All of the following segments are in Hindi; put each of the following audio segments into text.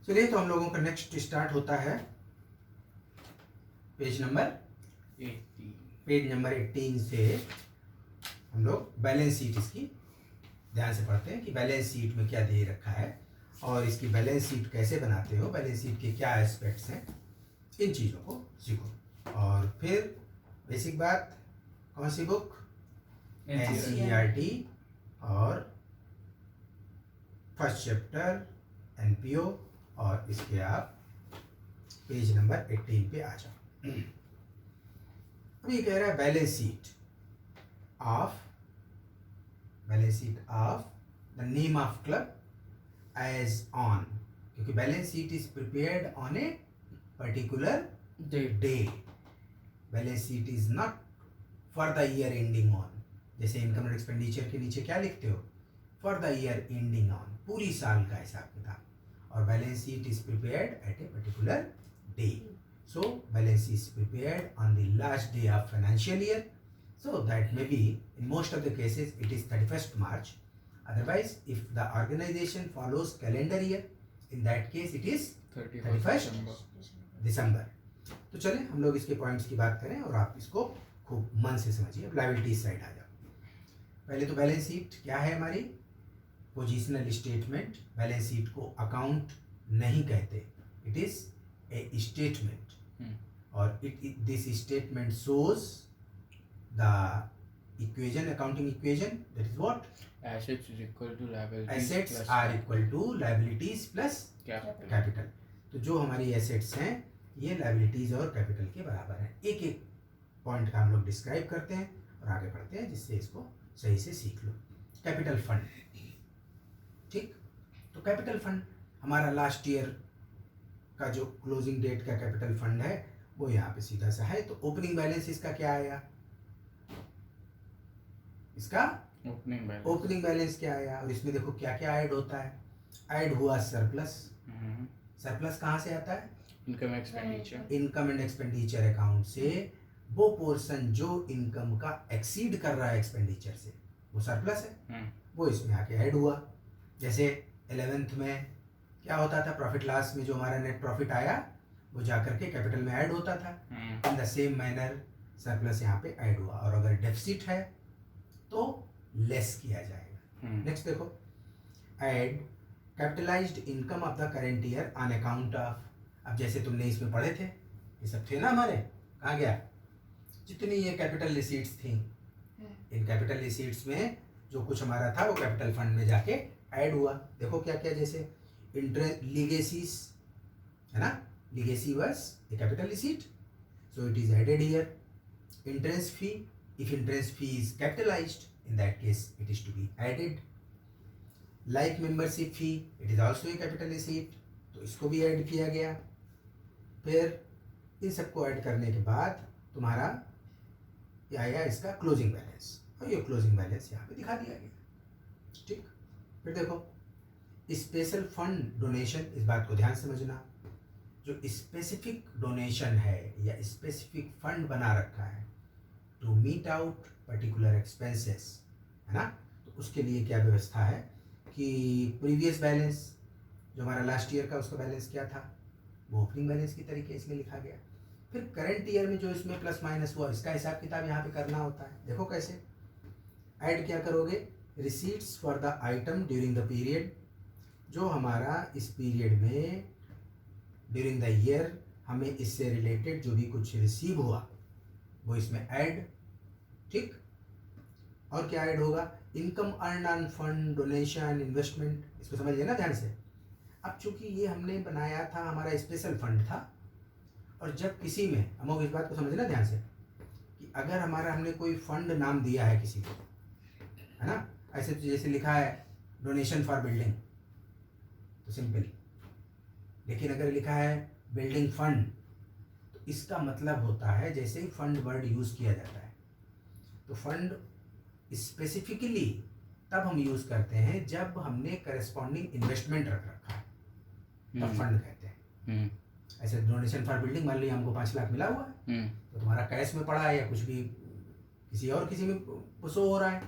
चलिए, तो हम लोगों का नेक्स्ट स्टार्ट होता है पेज नंबर 18 से। हम लोग बैलेंस शीट इसकी ध्यान से पढ़ते हैं कि बैलेंस शीट में क्या दे रखा है और इसकी बैलेंस शीट कैसे बनाते हो, बैलेंस शीट के क्या एस्पेक्ट्स हैं, इन चीज़ों को सीखो। और फिर बेसिक बात, कौन सी बुक? NCERT और फर्स्ट चैप्टर NPO, और इसके आप पेज नंबर 18 पे आ जाओ। अब ये कह रहा है balance sheet of the name of club as on, क्योंकि balance sheet is prepared on a particular day. Balance sheet is not for the year ending on, जैसे इनकम एंड एक्सपेंडिचर के नीचे क्या लिखते हो? For the year ending on, पूरी साल का हिसाब किताब। और balance sheet is prepared at a particular day. So balance is prepared on the last day of financial year. So that may be, in most of the cases, it is 31st March. Otherwise, if the organization follows calendar year, in that case it is 31st December. तो चलें हम लोग इसके पॉइंट्स की बात करें और आप इसको खूब मन से समझिए। अब लायबिलिटीज साइड आ जाओ। पहले तो बैलेंस शीट क्या है हमारी? Positional statement. बैलेंस शीट को अकाउंट नहीं कहते, इट इज ए स्टेटमेंट। और this statement shows the equation, accounting equation, that is what? Assets is equal to liabilities. Assets plus are equal to liabilities plus capital. तो जो हमारी एसेट्स हैं ये लायबिलिटीज और कैपिटल के बराबर हैं। एक एक पॉइंट का हम लोग डिस्क्राइब करते हैं और आगे बढ़ते हैं, जिससे इसको सही से सीख लो। कैपिटल फंड, ठीक? तो कैपिटल फंड हमारा लास्ट ईयर का जो क्लोजिंग डेट का कैपिटल फंड है वो यहाँ पे सीधा सा है। तो ओपनिंग बैलेंस इसका क्या आएगा? इसका ओपनिंग बैलेंस क्या आया? और इसमें देखो क्या क्या ऐड होता है। ऐड हुआ सरप्लस। सरप्लस कहाँ से आता है? इनकम एंड एक्सपेंडिचर अकाउंट से वो पोर्शन जो इनकम का एक्सीड कर रहा है एक्सपेंडिचर से, वो सरप्लस है, वो इसमें आके ऐड हुआ। जैसे 11th में क्या होता था? प्रॉफिट लॉस में जो हमारा नेट प्रॉफिट आया वो जाकर के कैपिटल में ऐड होता था। In the same manner surplus यहाँ पे ऐड हुआ, और अगर डेफिसिट है तो लेस किया जाएगा। नेक्स्ट देखो, add capitalised income of the current year on account of. अब जैसे तुमने इसमें पढ़े थे, ये सब थे ना हमारे, कहाँ गया? जितनी ये कैपिटल रिसीट्स थी, इन कैपिटल रिसीट्स में जो कुछ हमारा था वो कैपिटल फंड में जाके ऐड हुआ। देखो क्या क्या, जैसे इंटरेस्ट, लीगेसीज है ना, legacy was a capital receipt, so it is added here. Interest fee, if interest fee is capitalized, in that case it is to be added. Like membership fee, it is also a capital receipt, तो इसको भी ऐड किया गया। फिर इन सबको ऐड करने के बाद तुम्हारा ये आएगा इसका क्लोजिंग बैलेंस, और ये क्लोजिंग बैलेंस यहाँ पे दिखा दिया गया, ठीक? फिर देखो स्पेशल फंड डोनेशन, इस बात को ध्यान समझना। जो स्पेसिफिक डोनेशन है या स्पेसिफिक फंड बना रखा है to meet out particular expenses, है ना, तो उसके लिए क्या व्यवस्था है कि प्रीवियस बैलेंस जो हमारा लास्ट ईयर का उसका बैलेंस क्या था, वो ओपनिंग बैलेंस की तरीके इसमें लिखा गया। फिर करंट ईयर में जो इसमें प्लस माइनस हुआ, इसका हिसाब किताब यहाँ पे करना होता है। देखो कैसे ऐड क्या करोगे? Receipts for the item during the period, जो हमारा इस पीरियड में ड्यूरिंग द ईयर हमें इससे रिलेटेड जो भी कुछ रिसीव हुआ वो इसमें ऐड, ठीक? और क्या ऐड होगा? Income earn on fund, donation, investment, इसको समझिए ना ध्यान से। अब चूंकि ये हमने बनाया था, हमारा स्पेशल फंड था, और जब किसी में, हम इस बात को समझना ध्यान से कि अगर हमारा हमने कोई फंड नाम दिया है किसी को, है ना, ऐसे जैसे लिखा है डोनेशन फॉर बिल्डिंग, तो सिंपल। लेकिन अगर लिखा है बिल्डिंग फंड, तो इसका मतलब होता है, जैसे ही फंड वर्ड यूज किया जाता है, तो फंड स्पेसिफिकली तब हम यूज करते हैं जब हमने करस्पॉन्डिंग इन्वेस्टमेंट रख रखा है, तब फंड कहते हैं। ऐसे डोनेशन फॉर बिल्डिंग, मान लीजिए हमको 5 लाख मिला हुआ है, तो तुम्हारा कैश में पड़ा है या कुछ भी किसी में शो हो रहा है।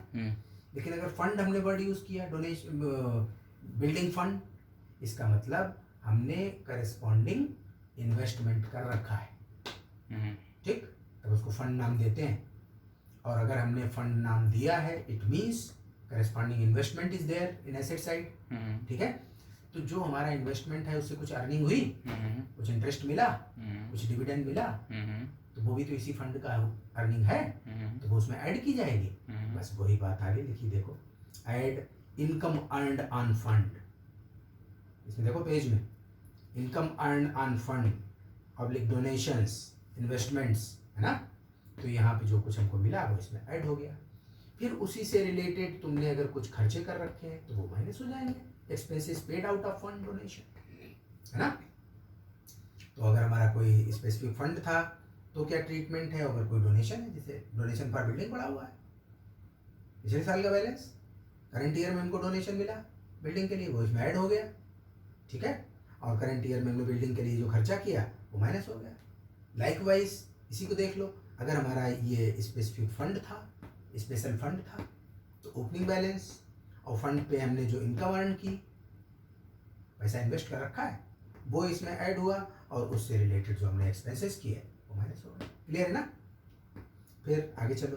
लेकिन अगर फंड हमने वर्ड यूज किया, डोनेशन बिल्डिंग फंड, इसका मतलब हमने करस्पॉन्डिंग इन्वेस्टमेंट कर रखा है, ठीक, तब उसको फंड नाम देते हैं। और अगर हमने फंड नाम दिया है it means corresponding investment is there in asset side, ठीक है। तो जो हमारा इन्वेस्टमेंट है उससे कुछ अर्निंग हुई, कुछ इंटरेस्ट मिला, कुछ डिविडेंड मिला, तो वो भी तो इसी फंड का अर्निंग है, तो वो उसमें ऐड की जाएगी। बस वही बात आगे लिखी देखो, add income earned on fund, इसमें देखो पेज में income earn on fund public donations investments, है ना। तो यहाँ पे जो कुछ हमको मिला वो इसमें ऐड हो गया। फिर उसी से रिलेटेड तुमने अगर कुछ खर्चे कर रखे हैं तो वो माइनस हो जाएंगे, expenses paid out of fund donation, है ना। तो अगर हमारा कोई स्पेसिफिक फंड था तो क्या ट्रीटमेंट है, अगर कोई डोनेशन है, जैसे डोनेशन फॉर बिल्डिंग पड़ा हुआ है, पिछले साल का बैलेंस, करंट ईयर में हमको डोनेशन मिला बिल्डिंग के लिए, वो इसमें ऐड हो गया, ठीक है। और करंट ईयर में हमने बिल्डिंग के लिए जो खर्चा किया वो माइनस हो गया। लाइकवाइज इसी को देख लो, अगर हमारा ये स्पेसिफिक फंड था, स्पेशल फंड था, तो ओपनिंग बैलेंस और फंड पे हमने जो इनकम अर्न की, पैसा इन्वेस्ट कर रखा है, वो इसमें ऐड हुआ, और उससे रिलेटेड जो हमने एक्सपेंसेस किए वो माइनस हो गए। क्लियर है ना। फिर आगे चलो,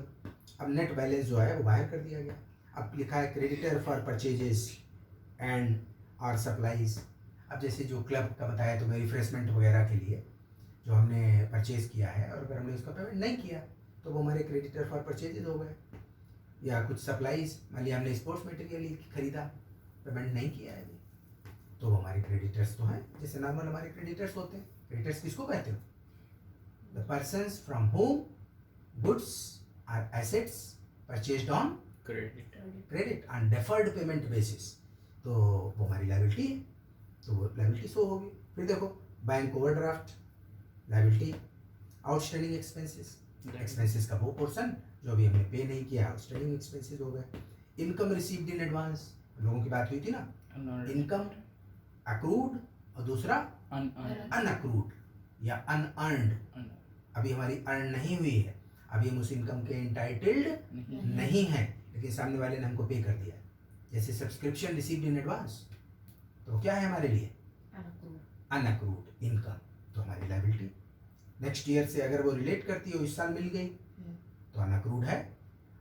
अब नेट बैलेंस जो है वो बाहर कर दिया गया। अब लिखा है क्रेडिटर फॉर परचेजेस एंड और सप्लाईज। अब जैसे जो क्लब का बताया तुम्हें रिफ्रेशमेंट वगैरह के लिए जो हमने परचेज किया है, और अगर हमने उसका पेमेंट नहीं किया तो वो हमारे क्रेडिटर फॉर परचेजेज हो गए। या कुछ सप्लाईज, मान लिया हमने स्पोर्ट्स मटेरियल खरीदा, पेमेंट नहीं किया है, तो वो हमारे क्रेडिटर्स तो हैं, जैसे नॉर्मल हमारे क्रेडिटर्स होते हैं। क्रेडिटर्स किसको कहते हो? The persons from whom goods are assets purchased on credit on deferred payment basis, तो वो हमारी लायबिलिटी है, तो वो लायबिलिटी शो होगी। फिर देखो bank overdraft liability, outstanding expenses, expenses का वो पोर्शन जो अभी हमने पे नहीं किया, आउटस्टैंडिंग एक्सपेंसेस हो गए। इनकम रिसीव्ड इन एडवांस, लोगों की बात हुई थी ना, इनकम अक्रूड और दूसरा अनअक्रूड या अनअर्न्ड। अभी हमारी अर्न नहीं हुई है, अभी हम उस इनकम के इंटाइटल्ड नहीं है, लेकिन सामने वाले ने हमको पे कर दिया। जैसे सब्सक्रिप्शन रिसीव्ड इन एडवांस, तो क्या है हमारे लिए? अनअक्रूड इनकम, तो हमारी लायबिलिटी। नेक्स्ट ईयर से अगर वो रिलेट करती है, इस साल मिल गई तो अनअक्रूड है,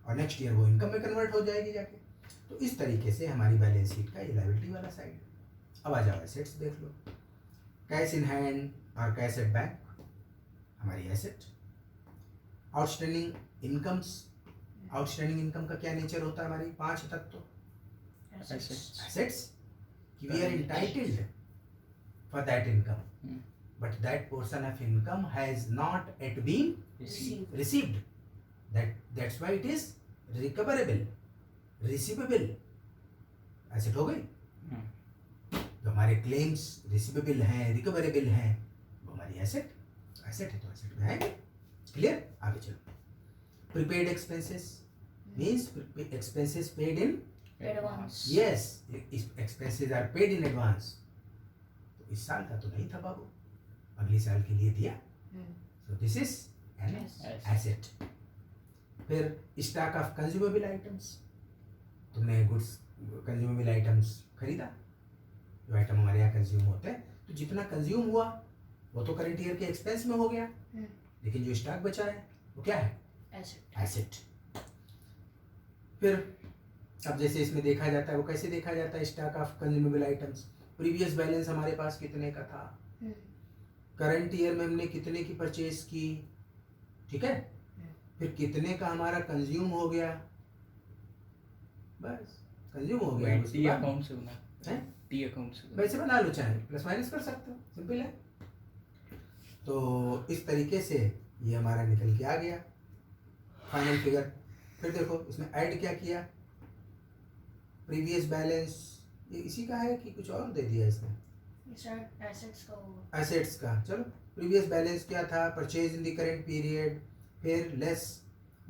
और नेक्स्ट ईयर वो इनकम में कन्वर्ट हो जाएगी जाके। तो इस तरीके से हमारी बैलेंस शीट का ये लायबिलिटी वाला साइड। अब आ जाओ एसेट्स देख लो, कैश इन हैंड और कैश एट बैंक हमारी asset. Outstanding incomes, outstanding income का क्या नेचर होता है? हमारी 5 तत्व एसेट्स कि we are entitled for that income, but that portion of income has not yet been received, that's why it is recoverable, receivable asset हो गई। जो हमारे क्लेम्स रिसीवेबल हैं, रिकवरेबल हैं, वो हमारी एसेट है, तो एसेट में आएंगे। क्लियर? आगे चलो। Prepaid expenses means expenses paid in advance, yes, expenses are paid in advance. तो इस साल का तो नहीं था बाबू, अगले साल के लिए दिया, so this is an asset। फिर स्टॉक ऑफ कंज्यूमेबल आइटम्स, तुमने गुड्स कंज्यूमेबल आइटम्स खरीदा, जो आइटम हमारे यहाँ कंज्यूम होते हैं, तो जितना कंज्यूम हुआ वो तो करंट ईयर के एक्सपेंस में हो गया, लेकिन जो स्टॉक बचा है वो क्या है? एसेट। फिर अब जैसे इसमें देखा जाता है, वो कैसे देखा जाता है? Stock of consumable items, previous balance हमारे पास कितने का था, करंट ईयर में हमने कितने की परचेज की, ठीक है, फिर कितने का हमारा कंज्यूम हो गया, बस कंज्यूम हो गया। टी अकाउंट से बना है, टी अकाउंट से वैसे बना लो, चाहे प्लस माइनस कर सकते हो, सिंपल है। तो इस तरीके से ये हमारा निकल के आ गया फाइनल फिगर। फिर देखो इसमें ऐड क्या किया, प्रीवियस बैलेंस, ये इसी का है कि कुछ और दे दिया इसमें? एसेट्स का। चलो प्रीवियस बैलेंस क्या था? Purchase in the current period, फिर less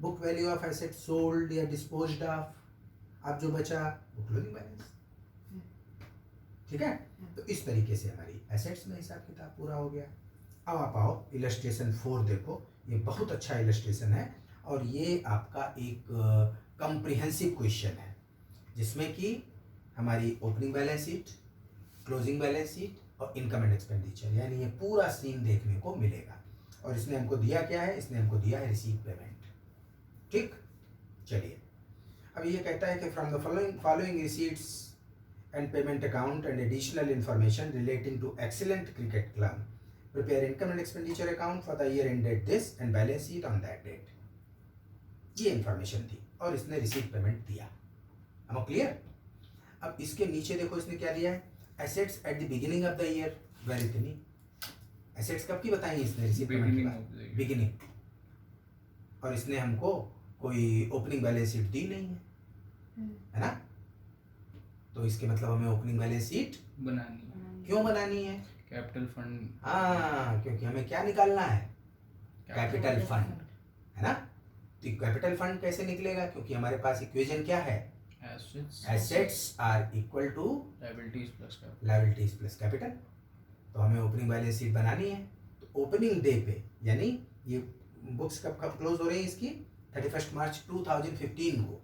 book value of asset sold या डिस्पोज्ड ऑफ, अब जो बचा वो क्लोजिंग बैलेंस, ठीक है। तो इस तरीके से हमारी एसेट्स में हिसाब किताब पूरा हो गया। अब आप आओ इलस्ट्रेशन 4 देखो, ये बहुत अच्छा इलस्ट्रेशन है, और ये आपका एक कॉम्प्रिहेंसिव क्वेश्चन है, जिसमें कि हमारी opening balance sheet, closing balance sheet और इनकम एंड एक्सपेंडिचर, यानी ये पूरा सीन देखने को मिलेगा। और इसने हमको दिया क्या है, इसने हमको दिया है रिसीट पेमेंट। ठीक, चलिए अब ये कहता है कि from the following receipts and payment account and additional information relating to excellent cricket club prepare income and expenditure account for the year ended this and balance sheet on that date. ये इंफॉर्मेशन थी और इसने रिसीट पेमेंट दिया। हम क्लियर। अब इसके नीचे देखो इसने क्या दिया है, assets at the beginning of the year, very इतनी एसेट्स कब की बताई इसने रिसीट पेमेंट के बाद, बिगिनिंग। और इसने हमको कोई ओपनिंग बैलेंस शीट दी नहीं है ना, तो इसके मतलब हमें ओपनिंग बैलेंस शीट बनानी। क्यों बनानी है, कैपिटल फंड। हाँ, क्योंकि हमें क्या निकालना है, कैपिटल फंड, है ना। तो कैपिटल फंड कैसे निकलेगा, क्योंकि हमारे पास इक्वेशन क्या है, assets are equal to liabilities plus capital. तो हमें ओपनिंग बैलेंस शीट बनानी है। तो ओपनिंग डे पे, यानी ये बुक्स कब कब क्लोज हो रही है इसकी, 31 मार्च 2015 को,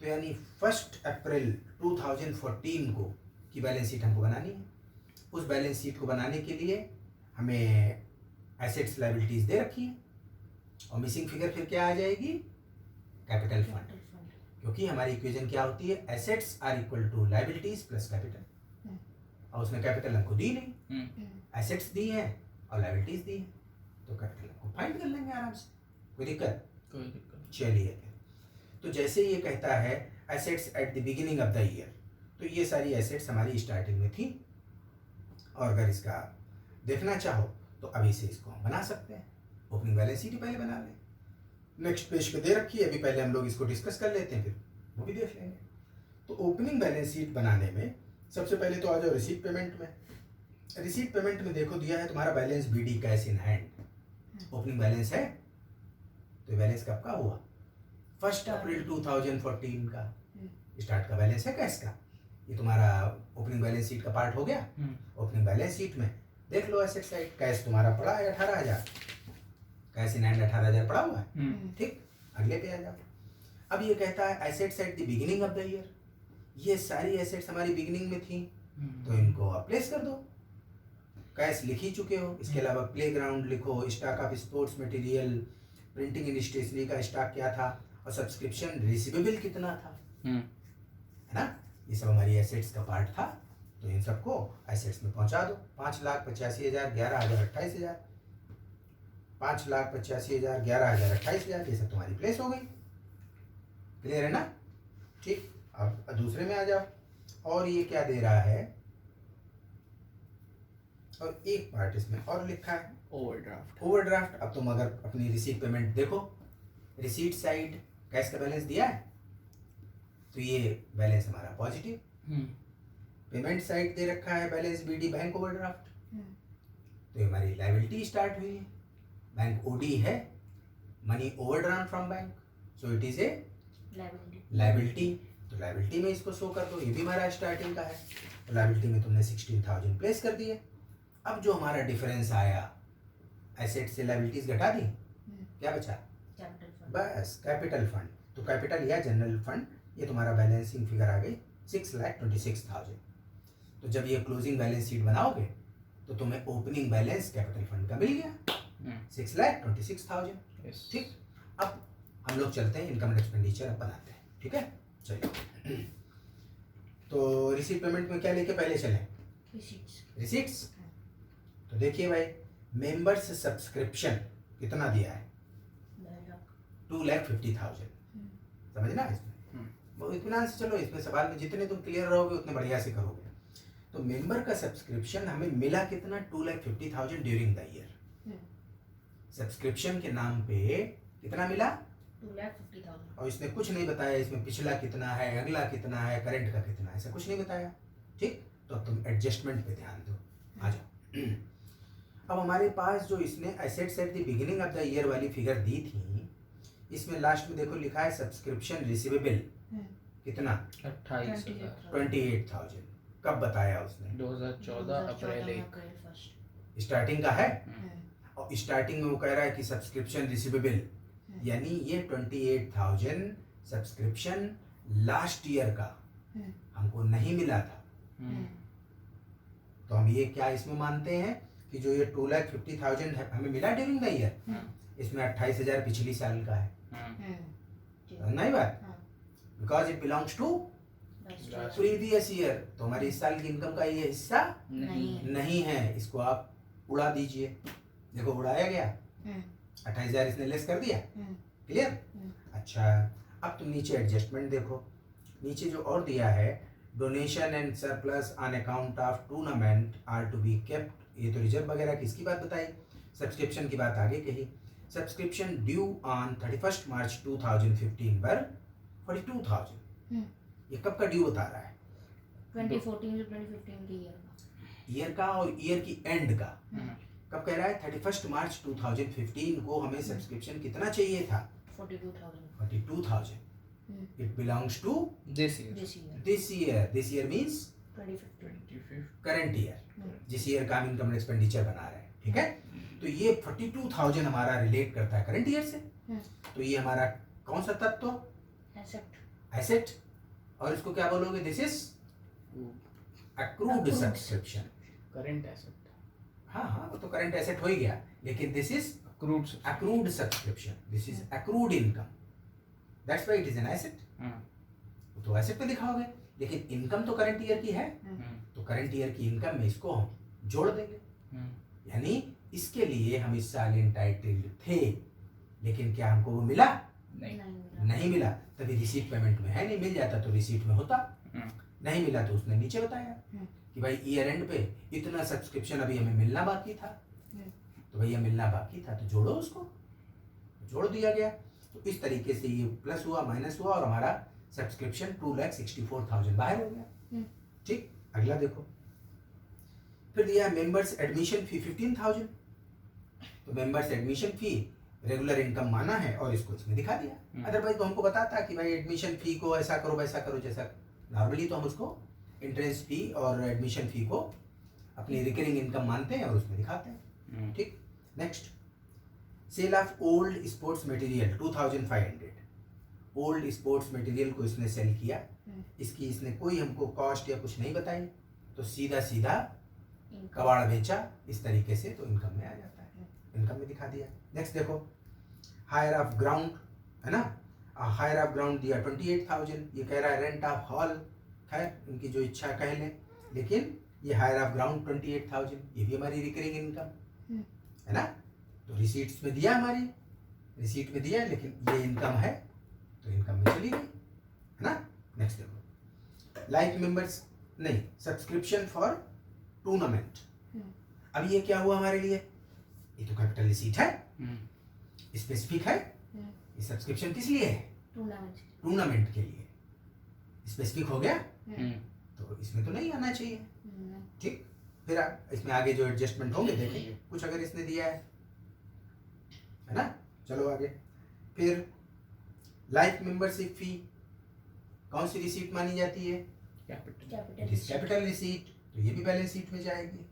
तो यानी 1 अप्रैल 2014 को की बैलेंस शीट हमको बनानी है। उस बैलेंस शीट को बनाने के लिए हमें एसेट्स लायबिलिटीज दे रखी है और मिसिंग फिगर फिर क्या आ जाएगी, कैपिटल फंड, क्योंकि हमारी इक्वेशन क्या होती है, assets are equal to liabilities plus capital. और उसने कैपिटल हमको दी नहीं, एसेट्स दी हैं और लायबिलिटीज दी हैं, तो कैपिटल हमको फाइंड कर लेंगे आराम से, कोई दिक्कत। चलिए फिर, तो जैसे ये कहता है assets at the beginning of the year, तो ये सारी एसेट्स हमारी स्टार्टिंग में थी। और अगर इसका देखना चाहो तो अभी से इसको हम बना सकते हैं, ओपनिंग बैलेंस शीट पहले बना लें। नेक्स्ट पेज पे दे रखी है, अभी पहले हम लोग इसको डिस्कस कर लेते हैं, फिर वो भी देख लेंगे। तो ओपनिंग बैलेंस शीट बनाने में सबसे पहले तो आ जाओ रिसीट पेमेंट में। रिसीट पेमेंट में देखो दिया है तुम्हारा balance BD cash in hand, opening balance है, तो बैलेंस कब का हुआ, 1 अप्रैल 2014 का स्टार्ट का बैलेंस है कैश का। ये तुम्हारा ओपनिंग बैलेंस शीट का पार्ट हो गया। ओपनिंग बैलेंस शीट में देख लो एसेट साइड, कैश तुम्हारा पड़ा है 18,000, कैश इन हैंड 18,000 पड़ा हुआ है। ठीक, अगले पे आ जाओ। अब ये कहता है assets at the beginning of the year, ये सारी एसेट्स हमारी बिगिनिंग में थी, तो इनको आप प्लेस कर दो। कैश लिख ही चुके हो, इसके अलावा प्लेग्राउंड लिखो, stock of sports material, printing and stationery का स्टॉक क्या था, और सब्सक्रिप्शन रिसीवेबल कितना था, है ना। ये सब हमारी एसेट्स का पार्ट था, तो इन सबको एसेट्स में पहुंचा दो। 5,85,000, 11,000, 28,000, 5,85,000, 11,000, 28,000, ये सब तुम्हारी प्लेस हो गई। क्लियर है ना। ठीक, अब दूसरे में आ जाओ। और ये क्या दे रहा है, और एक पार्ट इसमें और लिखा है ओवरड्राफ्ट। ओवरड्राफ्ट। अब तुम अगर अपनी रिसीट पेमेंट देखो, रिसीट साइड कैश का बैलेंस दिया है, तो ये बैलेंस हमारा पॉजिटिव। पेमेंट साइड दे रखा है बैलेंस बीडी बैंक ओवरड्राफ्ट, तो ये हमारी लायबिलिटी स्टार्ट हुई है। बैंक ओडी है, money overdraft from bank, so it is a liability. तो लायबिलिटी में इसको शो कर दो, ये भी हमारा स्टार्टिंग का है। तो लायबिलिटी में तुमने 16,000 प्लेस कर दिए। अब जो हमारा डिफरेंस आया, एसेट से लायबिलिटीज घटा दी, क्या बचा, बस कैपिटल फंड। तो कैपिटल या जनरल फंड, ये तुम्हारा बैलेंसिंग फिगर आ गई 6,26,000। तो जब ये क्लोजिंग बैलेंस शीट बनाओगे तो तुम्हें ओपनिंग बैलेंस कैपिटल फंड का मिल गया 6,26,000। ठीक, अब हम लोग चलते हैं इनकम एंड एक्सपेंडिचर अब बनाते हैं। ठीक है, चलिए। तो रिसीट पेमेंट में क्या लेके पहले चलें, रिसीट्स। तो देखिए भाई, मेंबर्स सब्सक्रिप्शन कितना दिया है, 2,50,000। समझना इसमें, वो इत्मीनान से चलो, इसमें सवाल में जितने तुम क्लियर रहोगे उतने बढ़िया से करोगे। तो मेंबर का सब्सक्रिप्शन हमें मिला कितना, 2,50,000 ड्यूरिंग द ईयर। सब्सक्रिप्शन के नाम पे कितना मिला, 2,50,000। और इसने कुछ नहीं बताया इसमें पिछला कितना है, अगला कितना है, करंट का कितना है, ऐसा कुछ नहीं बताया। ठीक, तो अब तुम एडजस्टमेंट पे ध्यान दो, आ जाओ। अब हमारे पास जो इसने assets at the beginning of the year वाली फिगर दी थी, इसमें लास्ट में देखो लिखा है सब्सक्रिप्शन रिसीवेबल कितना, 28,000। कब बताया उसने, 2014 अप्रैल 1। स्टार्टिंग का है, और स्टार्टिंग में वो कह रहा है कि सब्सक्रिप्शन रिसीवेबल, यानी ये 28,000 सब्सक्रिप्शन लास्ट ईयर का हमको नहीं मिला था। तो हम हम ये क्या इसमें मानते हैं कि जो ये 2,50,000 है हमें मिला ड्यूरिंग द ईयर, इसमें 28,000 पिछली साल का है, नहीं बात, because it belongs to previous year. तो हमारी इस साल की इनकम का ये हिस्सा नहीं है, इसको आप उड़ा दीजिए। देखो उड़ाया गया, 28,000 इसने लेस कर दिया, क्लियर। अच्छा, अब तुम नीचे एडजस्टमेंट देखो, नीचे जो और दिया है, donation and surplus on account of tournament are to be kept, ये तो रिजर्व वगैरह किसकी बात बताई, सब्सक्रिप्शन की बात आगे कही। सब्सक्रिप्शन ड्यू ऑन 31 मार्च 2015 पर 42,000, ये कब का ड्यू बता रहा है, 2014 से 2015 की ईयर का, और ईयर की एंड का कब कह रहा है, 31 मार्च 2015 को हमें सब्सक्रिप्शन कितना चाहिए था, 42,000। It belongs to this year, this year means 2015 current year, जिस ईयर का हम इनकम एक्सपेंडिचर बना रहे हैं, ठीक है। तो ये 42,000 हमारा रिलेट करता है करंट ईयर से, तो ये हमारा कौन सा तत्व, एसेट, और इसको क्या बोलोगे, this is accrued subscription, current asset, हाँ वो तो करंट एसेट हो ही गया, लेकिन this is accrued subscription, this is accrued income, that's why it is an asset. तो एसेट पे लिखाओगे, लेकिन इनकम तो करंट ईयर की है, तो करंट ईयर की इनकम में इसको हम जोड़ देंगे, यानी इसके लिए हम इस साल एंटाइटल्ड थे, लेकिन क्या हमको वो मिला, नहीं मिला, तभी रिसीट पेमेंट में है, नहीं मिल जाता तो रिसीट में होता, नहीं मिला तो उसने नीचे बताया कि भाई ईयर एंड पे इतना सब्सक्रिप्शन अभी हमें मिलना बाकी था, तो भैया मिलना बाकी था तो जोड़ो उसको, जोड़ दिया गया। तो इस तरीके से ये प्लस हुआ माइनस हुआ और हमारा सब्सक्रिप्शन 2,64,000 बाहर हो गया, ठीक। अगला देखो, फिर दिया मेंबर्स एडमिशन फी 15,000, तो members admission fee regular income माना है और इसको इसमें दिखा दिया, अदरवाइज तो हमको बताता कि भाई एडमिशन फी को ऐसा करो वैसा करो, जैसा नॉर्मली तो हम उसको इंट्रेंस फी और एडमिशन फी को अपनी रिकरिंग इनकम मानते हैं और उसमें दिखाते हैं, ठीक। Next, sale of old sports material 2,500, old sports material को इसने सेल किया, इसकी इसने कोई हमको कॉस्ट या कुछ नहीं बताई, तो सीधा सीधा कबाड़ बेचा इस तरीके से, तो इनकम में आ जाता है, इनकम में दिखा दिया। नेक्स्ट देखो, हायर ऑफ ग्राउंड है ना, हायर ऑफ ग्राउंड दिया 28,000, ये कह रहा है रेंट ऑफ हॉल, खैर उनकी जो इच्छा कह लें, लेकिन ये हायर ऑफ ग्राउंड 28,000, ये भी हमारी रिकरिंग इनकम है ना, तो रिसीट्स में दिया, हमारी रिसीट में दिया, लेकिन ये इनकम है तो इनकम में चली गई, है ना। नेक्स्ट देखो, लाइक मेंबर्स नहीं, सब्सक्रिप्शन फॉर टूर्नामेंट, अब ये क्या हुआ हमारे लिए, ये तो कैपिटल रिसीट है, स्पेसिफिक है, ये सब्सक्रिप्शन किस लिए है, टूर्नामेंट के लिए, स्पेसिफिक हो गया, तो इसमें तो नहीं आना चाहिए, ठीक। फिर इसमें आगे जो एडजस्टमेंट होंगे देखेंगे, कुछ अगर इसने दिया है ना। चलो आगे, फिर लाइफ मेंबरशिप फी कौन सी रिसीट मानी जाती है, कैपिटल रिसीट, तो ये भी बैलेंस शीट में जाएगी,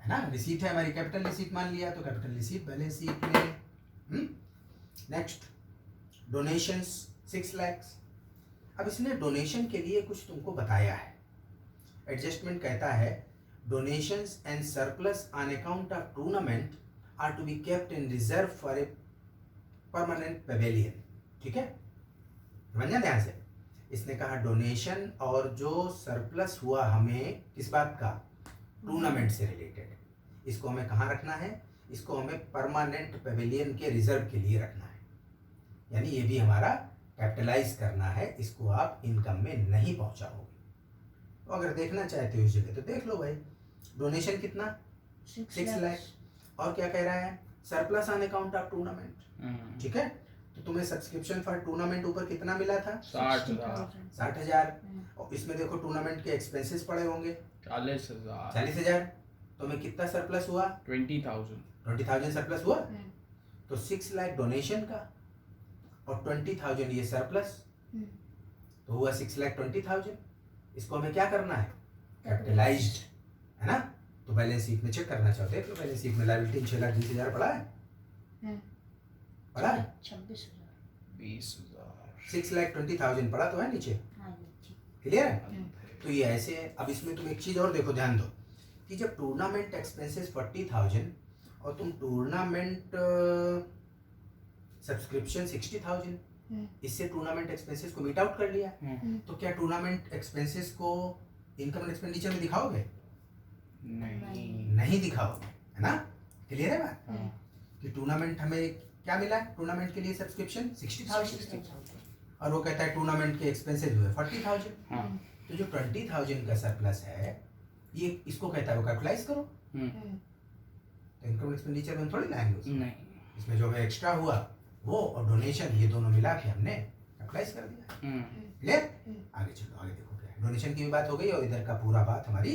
है ना, रिसीट है हमारी, कैपिटल रिसीट मान लिया तो कैपिटल रिसीट बैलेंस शीट में। नेक्स्ट, डोनेशंस 6 लाख, अब इसने डोनेशन के लिए कुछ तुमको बताया है, एडजस्टमेंट कहता है donations and surplus on account of tournament are to be kept in reserve for a permanent pavilion, ठीक है, समझना ध्यान से। इसने कहा डोनेशन और जो सरप्लस हुआ हमें किस बात का, टूर्नामेंट से रिलेटेड, इसको हमें कहाँ रखना है, इसको हमें परमानेंट पेवेलियन के रिजर्व के लिए रखना है, यानी ये भी हमारा कैपिटलाइज करना है, इसको आप इनकम में नहीं पहुंचाओगे। तो अगर देखना चाहते हो इस जगह तो देख लो भाई, डोनेशन कितना 6 लाख, और क्या कह रहा है, surplus on account of tournament, ठीक है। तो तुम्हें सब्सक्रिप्शन फॉर टूर्नामेंट ऊपर कितना मिला था, 60,000, और इसमें देखो टूर्नामेंट के एक्सपेंसेस पड़े होंगे 40,000, तो हमें कितना सरप्लस हुआ, 20,000 सरप्लस हुआ, तो 6 लाख डोनेशन का और 20,000 ये सरप्लस, तो हुआ 6,20,000, इसको हमें क्या करना है, कैपिटलाइज्ड, है ना। तो बैलेंस शीट में चेक करना चाहो देख लो, बैलेंस शीट में लायबिलिटी 6,20,000 पड़ा है, पड़ा है 20,000, 6,20,000 पड़ा तो है नीचे, क्लियर है। तो ये ऐसे है। अब इसमें तुम एक चीज और देखो, ध्यान दो कि जब टूर्नामेंट एक्सपेंसेस 40,000 और तुम टूर्नामेंट सब्सक्रिप्शन 60,000, इससे टूर्नामेंट एक्सपेंसेस को मीट आउट कर लिया, तो क्या टूर्नामेंट एक्सपेंसेस को इनकम एंड एक्सपेंडिचर में दिखाओगे? नहीं दिखाओगे, है ना? क्लियर है बात? कि टूर्नामेंट हमें क्या मिला? टूर्नामेंट के लिए सब्सक्रिप्शन 60,000 और वो कहता है टूर्नामेंट के एक्सपेंसेस हुए 40,000। तो जो 20,000 का सरप्लस है ये इसको कहता है वो कैपिटलाइज करो। तो इनकम एक्सपेंडिचर में थोड़ी लाएंगे उसको। नहीं, इसमें जो है एक्स्ट्रा हुआ वो और डोनेशन ये दोनों मिला के हमने कैपिटलाइज कर दिया। क्लियर? आगे चलो, आगे देखो क्या है। डोनेशन की भी बात हो गई और इधर का पूरा बात हमारी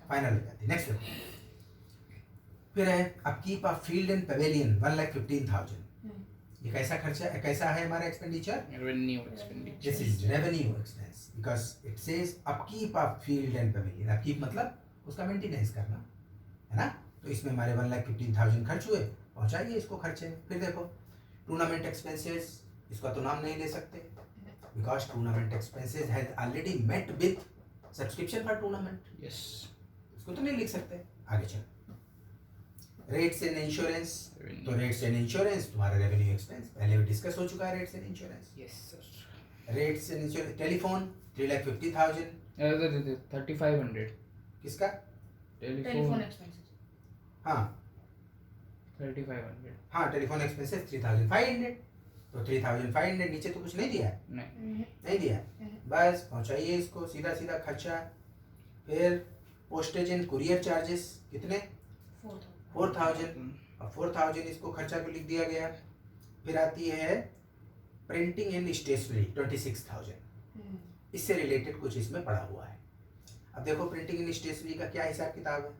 फाइनल हो जाती है। नेक्स्ट देखो, फिर है upkeep of field and pavilion 1,15,000। ये कैसा खर्चा, कैसा है हमारा expenditure? Revenue expenditure. This is revenue expense because it says upkeep of field and pavilion. Upkeep मतलब उसका मेंटेनेंस करना, है ना? तो इसमें हमारे 1,15,000 खर्च हुए, पहुंचाइए इसको खर्चे। फिर देखो टूर्नामेंट एक्सपेंसेस, इसका तो नाम नहीं ले सकते because tournament expenses has already met with subscription for tournament, yes. इसको तो नहीं लिख सकते। आगे चलो, रेट्स एंड इंश्योरेंस। तो रेट्स एंड इंश्योरेंस तुम्हारा रेवेन्यू एक्सपेंस पहले भी डिस्कस हो चुका है। Rates and insurance, yes sir. Rates and insurance. Telephone 3,50,000 3500। किसका? Telephone expenses. हाँ 3500। हाँ, टेलीफोन एक्सपेंसेस 3,500। तो 3,500 नीचे तो कुछ नहीं दिया है, नहीं दिया है। बस पहुंचाइए इसको, सीधा सीधा खर्चा। फिर पोस्टेज एंड कुरियर चार्जेस कितने? 4,000। अब 4,000 इसको खर्चा को लिख दिया गया। फिर आती है प्रिंटिंग एंड स्टेशनरी 26,000। इससे रिलेटेड कुछ इसमें पड़ा हुआ है। अब देखो प्रिंटिंग एंड स्टेशनरी का क्या हिसाब किताब है।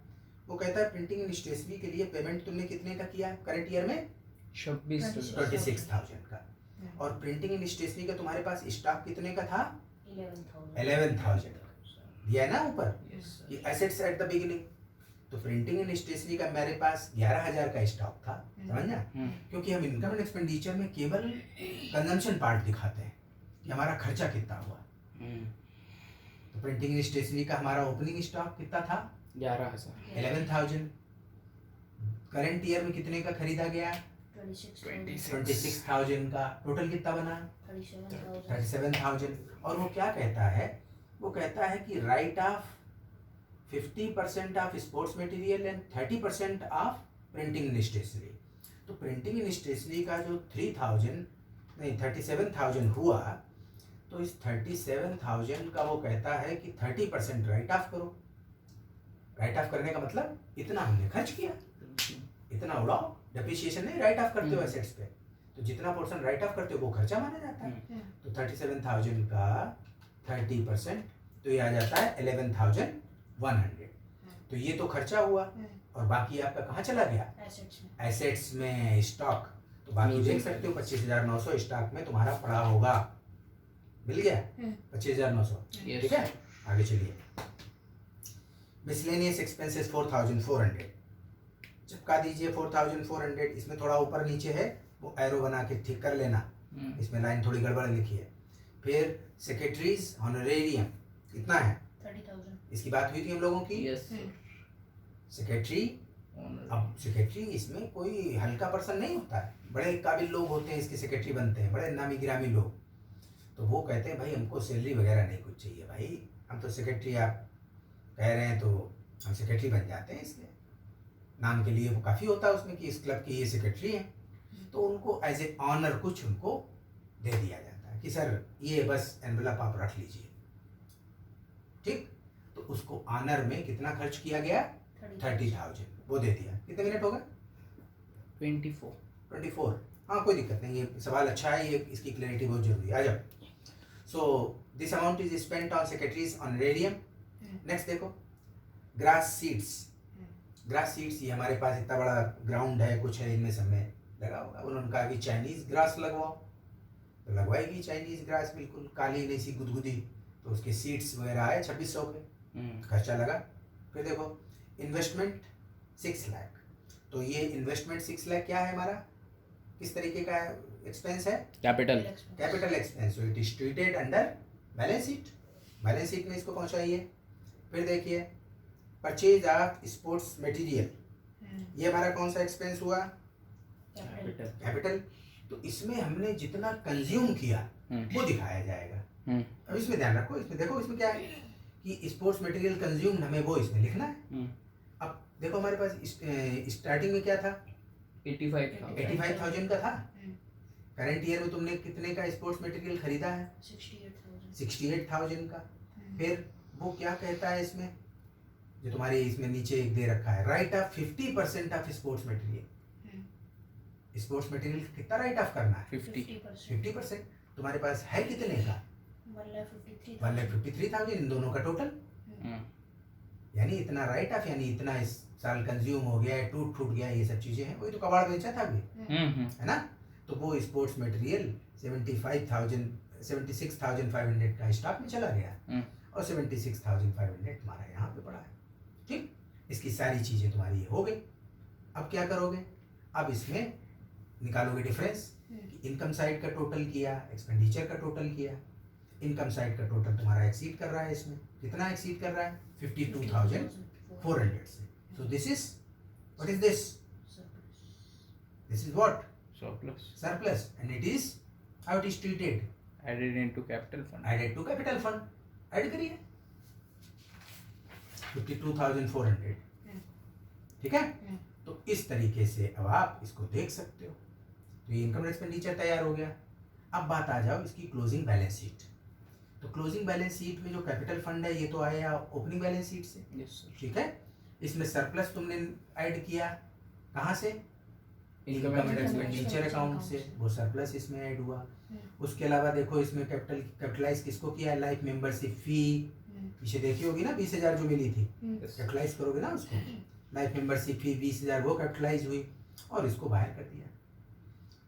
वो कहता है प्रिंटिंग एंड स्टेशनरी के लिए पेमेंट तुमने कितने का किया करंट ईयर में? 26,000 का। और प्रिंटिंग एंड स्टेशनरी का तुम्हारे पास स्टॉक कितने का था? 11,000 दिया है ना ऊपर कि एसेट्स एट द बिगिनिंग। तो प्रिंटिंग एंड स्टेशनरी का मेरे पास 11,000 का स्टॉक था, समझना? क्योंकि हम इनकम एंड एक्सपेंडिचर में केवल कंजम्पशन पार्ट दिखाते हैं कि हमारा खर्चा कितना हुआ। तो प्रिंटिंग एंड स्टेशनरी का हमारा ओपनिंग स्टॉक कितना था? 11,000। करंट ईयर में कितने का खरीदा गया? 26,000 का। टोटल कितना बना? 37,000। और वो क्या कहता है? वो कहता है कि write off 50% of sports material and 30% of printing and stationery. तो प्रिंटिंग एंड स्टेशनरी का जो 37,000 हुआ, तो इस 37,000 का वो कहता है कि 30% राइट ऑफ करो। राइट ऑफ करने का मतलब इतना हमने खर्च किया, इतना उड़ाओ। डेप्रिसिएशन नहीं, राइट ऑफ करते हो एसेट्स पे, तो जितना पोर्शन राइट ऑफ करते हो वो खर्चा माना जाता है। तो 37,000 का 30%, तो ये आ जाता है 11,100। तो ये तो खर्चा हुआ और बाकी आपका कहाँ चला गया? एसेट्स में स्टॉक। तो बाकी देख सकते हो 25,900 स्टॉक में तुम्हारा पड़ा होगा। मिल गया 25,900। ठीक है, आगे चलिए। मिसलेनियस एक्सपेंसेस 4,400 चिपका दीजिए। 4,400 इसमें थोड़ा ऊपर नीचे है, वो एरो बना के ठीक कर लेना। इसमें लाइन थोड़ी गड़बड़ लिखी है। फिर सेक्रेटरीज ऑनरेरियम कितना है? 30,000। इसकी बात हुई थी हम लोगों की। यस सेक्रेटरी, अब सेक्रेटरी इसमें कोई हल्का पर्सन नहीं होता है, बड़े काबिल लोग होते हैं इसके सेक्रेटरी बनते हैं, बड़े नामी गिरामी लोग। तो वो कहते हैं भाई हमको सैलरी वगैरह नहीं कुछ चाहिए भाई, हम तो सेक्रेटरी, आप कह रहे हैं तो हम सेक्रेटरी बन जाते हैं। इसके नाम के लिए वो काफ़ी होता है उसमें कि इस क्लब के ये सेक्रेटरी हैं। तो उनको एज ए ऑनर कुछ उनको दे दिया जाता है कि सर ये बस एनवेलप आप रख लीजिए। ठीक, तो उसको ऑनर में कितना खर्च किया गया? 30,000 वो दे दिया। कितने मिनट हो गए? 24। हाँ कोई दिक्कत नहीं, ये सवाल अच्छा है, ये इसकी क्लैरिटी बहुत जरूरी है। आ जाओ। So this amount is spent on secretaries honorarium. Next देखो, ग्रास सीड्स। ग्रास सीड्स, ये हमारे पास इतना बड़ा ग्राउंड है, कुछ है, इनमें सब में लगा होगा। उन्होंने कहा कि चाइनीज ग्रास लगवाओ, तो लगवाएगी चाइनीज ग्रास, बिल्कुल काली नहीं सी गुदगुदी। तो उसके सीड्स वगैरह आए 2600 के, खर्चा लगा। फिर देखो इन्वेस्टमेंट 6 लाख। तो ये इन्वेस्टमेंट 6 लाख क्या है हमारा, किस तरीके का एक्सपेंस है? Capital expense. So it is treated under balance sheet. Balance sheet में इसको पहुंचाइए। फिर देखिए परचेज ऑफ स्पोर्ट्स मटेरियल, ये हमारा कौन सा एक्सपेंस हुआ? कैपिटल। कैपिटल। तो इसमें हमने जितना कंज्यूम किया वो दिखाया जाएगा। अब इसमें ध्यान रखो, इसमें देखो इसमें क्या है कि स्पोर्ट्स मटेरियल कंज्यूम हमें वो इसमें लिखना है। अब देखो हमारे पास स्टार्टिंग में क्या था? 85,000 का था। करंट ईयर में तुमने कितने का स्पोर्ट्स मटेरियल खरीदा है? 68,000 का। फिर वो क्या कहता है इसमें, जो तुम्हारे इसमें नीचे एक दे रखा है, right off 50% of sports material. Sports material कितना राइट ऑफ करना है? 50%। तुम्हारे पास है कितने का? 1,53,000, इन दोनों का टोटल। यानी इतना राइट ऑफ, यानी इतना इस साल कंज्यूम हो गया है, टूट गया, ये सब चीजें हैं। वही तो कबाड़ बेचा था अभी, है ना? तो वो स्पोर्ट्स मटेरियल 76,500 का स्टॉक में चला गया और 76,500 तुम्हारा यहाँ पे पड़ा है। ठीक, इसकी सारी चीजें तुम्हारी हो गई। अब क्या करोगे? अब इसमें निकालोगे डिफरेंस। इनकम साइड का टोटल किया, एक्सपेंडिचर का टोटल किया। इनकम साइड का टोटल तुम्हारा एक्सीड कर रहा है। इसमें कितना एक्सीड कर रहा है? 52,400 से। So this is what is this? This is what? Surplus. And it is how it is treated? Added into capital fund. Added to capital fund. Add करिए 52,400। ठीक है? तो इस तरीके से अब आप इसको देख सकते हो। तो ये इनकम एक्सपेंडिचर तैयार हो गया। अब बात आ जाओ इसकी क्लोजिंग बैलेंस शीट। तो क्लोजिंग बैलेंस शीट में जो कैपिटल फंड है ये तो आया ओपनिंग बैलेंस शीट से। Yes, sir. ठीक है? इसमें सरप्लस तुमने ऐड किया कहाँ से? Income income and and expenditure account से, वो सरप्लस इसमें ऐड हुआ। उसके अलावा देखो इसमें कैपिटलाइज किसको किया? लाइफ मेंबरशिप फी, पीछे देखी होगी ना 20,000 जो मिली थी, कैपिटलाइज करोगे ना उसको। लाइफ मेंबरशिप फी 20,000 वो कैपिटलाइज हुई और इसको बाहर कर दिया।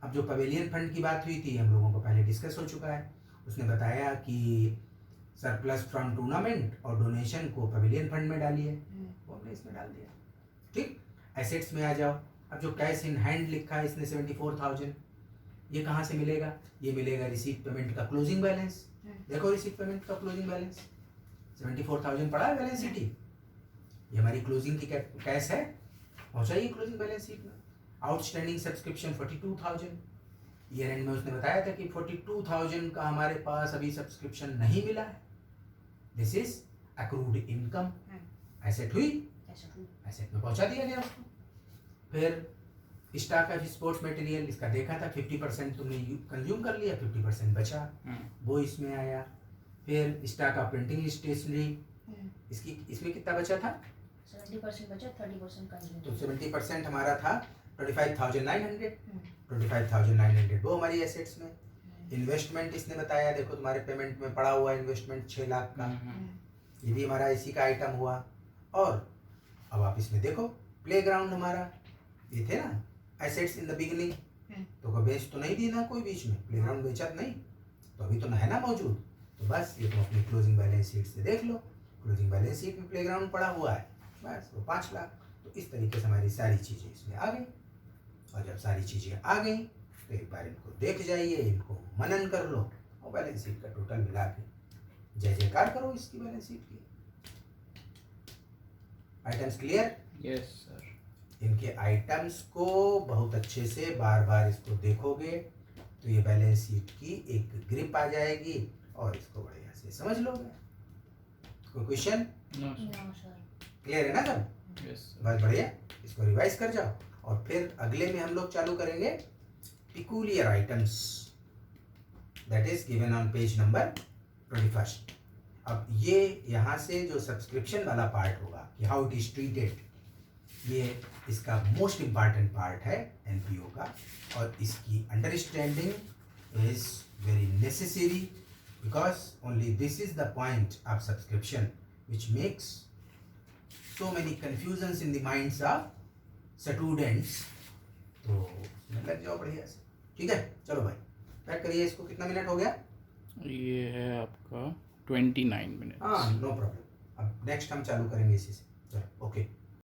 अब जो पवेलियन फंड की बात हुई थी, हम लोगों को पहले डिस्कस हो चुका है। उसने बताया कि सरप्लस फ्रॉम टूर्नामेंट और डोनेशन को पवेलियन फंड में डालिए, वो हमने इसमें डाल दिया। ठीक, एसेट्स में आ जाओ। अब जो कैश इन हैंड लिखा है इसने 74,000, ये कहाँ से मिलेगा? ये मिलेगा रिसीट पेमेंट का क्लोजिंग बैलेंस। देखो रिसीट पेमेंट का क्लोजिंग बैलेंस 74,000 पड़ा है बैलेंस शीट। ये हमारी क्लोजिंग की कैश है, पहुंचाइए क्लोजिंग बैलेंस शीट में। Outstanding subscription 42,000। ईयर एंड में उसने बताया था कि 42,000 का हमारे पास अभी सब्सक्रिप्शन नहीं मिला है। This is accrued income. Asset हुई, एसेट में पहुंचा दिया गया उसको। फिर स्टॉक ऑफ स्पोर्ट्स मटेरियल, इसका देखा था 50% तुमने कंज्यूम कर लिया, 50% बचा, वो इसमें आया। फिर स्टॉक ऑफ प्रिंटिंग स्टेशनरी, इसमें कितना बचा था? 70% बचा, 30% कंज्यूम। तो 70% हमारा था 25,900। 25,900 वो हमारी एसेट्स में। इन्वेस्टमेंट इसने बताया, देखो तुम्हारे पेमेंट में पड़ा हुआ इन्वेस्टमेंट 6 लाख का, ये भी हमारा इसी का आइटम हुआ। और अब आप इसमें देखो प्लेग्राउंड हमारा ये थे ना एसेट्स इन द बिगिनिंग, तो कोई बेच तो नहीं दी ना कोई बीच में, प्लेग्राउंड बेचा तो नहीं, तो अभी तो है ना मौजूद। तो बस ये तुम अपनी क्लोजिंग बैलेंस शीट से देख लो, क्लोजिंग बैलेंस शीट में प्लेग्राउंड पड़ा हुआ है, बस वो 5 लाख। तो इस तरीके से हमारी सारी चीज़ें इसमें आ गई। और जब सारी चीज़ें आ गई तो एक बार इनको देख जाइए, इनको मनन कर लो और बैलेंस शीट का टोटल मिला के जय जयकार करो इसकी बैलेंस शीट की। Items clear? Yes sir. इनके आइटम्स को बहुत अच्छे से बार बार इसको देखोगे तो ये बैलेंस शीट की एक ग्रिप आ जाएगी और इसको बढ़िया से समझ लोगे। कोई क्वेश्चन? No sir. क्लियर है ना सब? यस बहुत बढ़िया, इसको रिवाइज कर जाओ। और फिर अगले में हम लोग चालू करेंगे peculiar items, that is given on page number 21। अब ये यहाँ से जो सब्सक्रिप्शन वाला पार्ट होगा कि हाउ इट इज ट्रीटेड, ये इसका मोस्ट इम्पॉर्टेंट पार्ट है एनपीओ का, और इसकी understanding is very necessary because only this is the point of subscription which makes so many confusions in the minds of students. तो लग जाओ बढ़िया से, ठीक है? चलो भाई पैक करिए इसको। कितना मिनट हो गया? ये है आपका 29 मिनट। हाँ नो प्रॉब्लम। अब नेक्स्ट हम चालू करेंगे इसी से। चलो ओके।